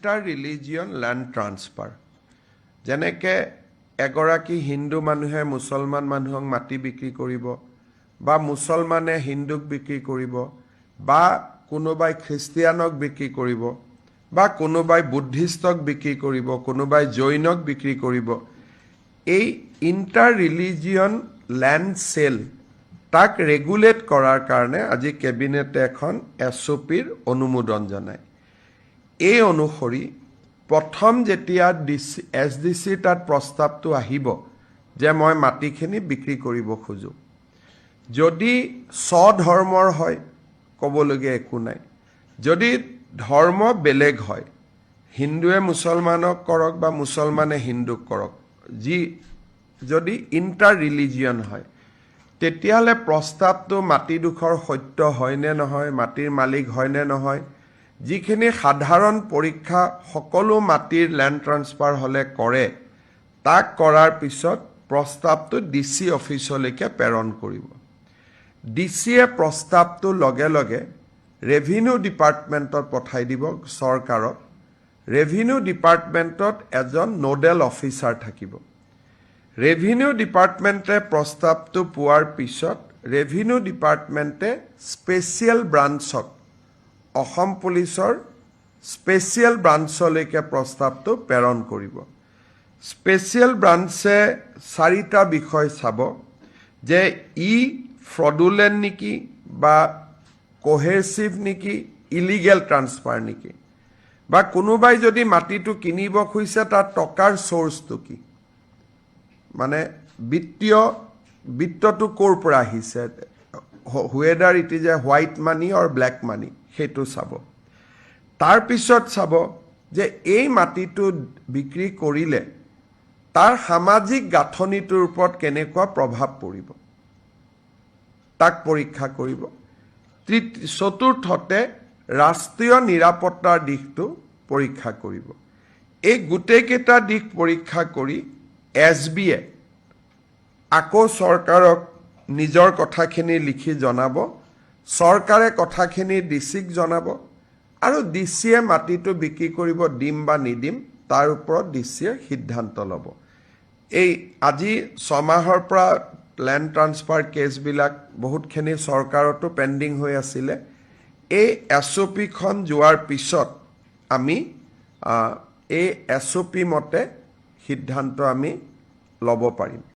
inter-religion land transfer যেনেকৈ এগৰাকী হিন্দু মানুহে মুছলমান মানুহক মাটি বিক্ৰী কৰিব বা মুছলমানে হিন্দুক বিক্ৰী কৰিব বা কোনোবাই খ্ৰীষ্টিয়ানক বিক্ৰী কৰিব বা কোনোবাই বুদ্ধিষ্টক বিক্ৰী কৰিব কোনোবাই জৈনক বিক্ৰী কৰিব এই ইণ্টাৰ-ৰিলিজিয়ন লেণ্ড সেল তাক ৰেগুলেট কৰাৰ কাৰণে আজি কেবিনেটে এখন SOPৰ অনুমোদন জনায় এই অনুসৰি প্ৰথম যেতিয়া SDC তাত প্ৰস্তাৱটো আহিব যে মই মাটিখিনি বিক্ৰী কৰিব খোজো যদি স্বধৰ্মৰ হয় ক'বলগীয়া একো নাই যদি ধৰ্ম বেলেগ হয় হিন্দুৱে মুছলমানক কৰক বা মুছলমানে হিন্দুক কৰক যদি ইণ্টাৰ-ৰিলিজিয়ন হয় তেতিয়াহ'লে প্ৰস্তাৱটো মাটিডোখৰ সত্য হয়নে নহয় মাটিৰ মালিক হয়নে নহয় যিখিনি সাধাৰণ পৰীক্ষা সকলো মাটিৰ লেণ্ড ট্ৰান্সফাৰ হ'লে কৰে তাক কৰাৰ পিছত প্ৰস্তাৱটো DC অফিচলৈকে প্ৰেৰণ কৰিব DCয়ে প্ৰস্তাৱটো লগে লগে ৰেভিনিউ ডিপাৰ্টমেণ্টত পঠাই দিব চৰকাৰত ৰেভিনিউ ডিপাৰ্টমেণ্টত এজন নোডেল অফিচাৰ থাকিব ৰেভিনিউ ডিপাৰ্টমেণ্টে প্ৰস্তাৱটো পোৱাৰ পিছত ৰেভিনিউ ডিপাৰ্টমেণ্টে স্পেচিয়েল ব্ৰাঞ্চক অসম পুলিচৰ স্পেচিয়েল ব্ৰাঞ্চলৈকে প্ৰস্তাৱটো প্ৰেৰণ কৰিব স্পেচিয়েল ব্ৰাঞ্চে চাৰিটা বিষয় চাব যে ই ফ্ৰডুলেণ্ট নেকি বা কোহেচিভ নেকি ইলিগেল ট্ৰান্সফাৰ নেকি বা কোনোবাই যদি মাটিটো কিনিব খুজিছে তাৰ টকাৰ চ'ৰ্চটো কি মানে বিত্তটো ক'ৰ পৰা আহিছে whether it is a white money or black money সেইটো চাব তাৰপিছত চাব যে এই মাটিটো বিক্ৰী কৰিলে তাৰ সামাজিক গাঁথনিটোৰ ওপৰত কেনেকুৱা প্ৰভাৱ পৰিব তাক পৰীক্ষা কৰিব চতুৰ্থতে ৰাষ্ট্ৰীয় নিৰাপত্তাৰ দিশটো পৰীক্ষা কৰিব এই গোটেইকেইটা দিশ পৰীক্ষা কৰি SBয়ে আকৌ চৰকাৰক নিজৰ কথাখিনি লিখি জনাব চৰকাৰে কথাখিনি DCক জনাব আৰু DCয়ে মাটিটো বিক্ৰী কৰিব দিম বা নিদিম তাৰ ওপৰত DCয়ে সিদ্ধান্ত ল'ব এই আজি 6 মাহৰ পৰা লেণ্ড ট্ৰান্সফাৰ কেছবিলাক বহুতখিনি চৰকাৰতো পেণ্ডিং হৈ আছিলে এই SOPখন যোৱাৰ পিছত আমি এই SOP মতে সিদ্ধান্ত আমি ল'ব পাৰিম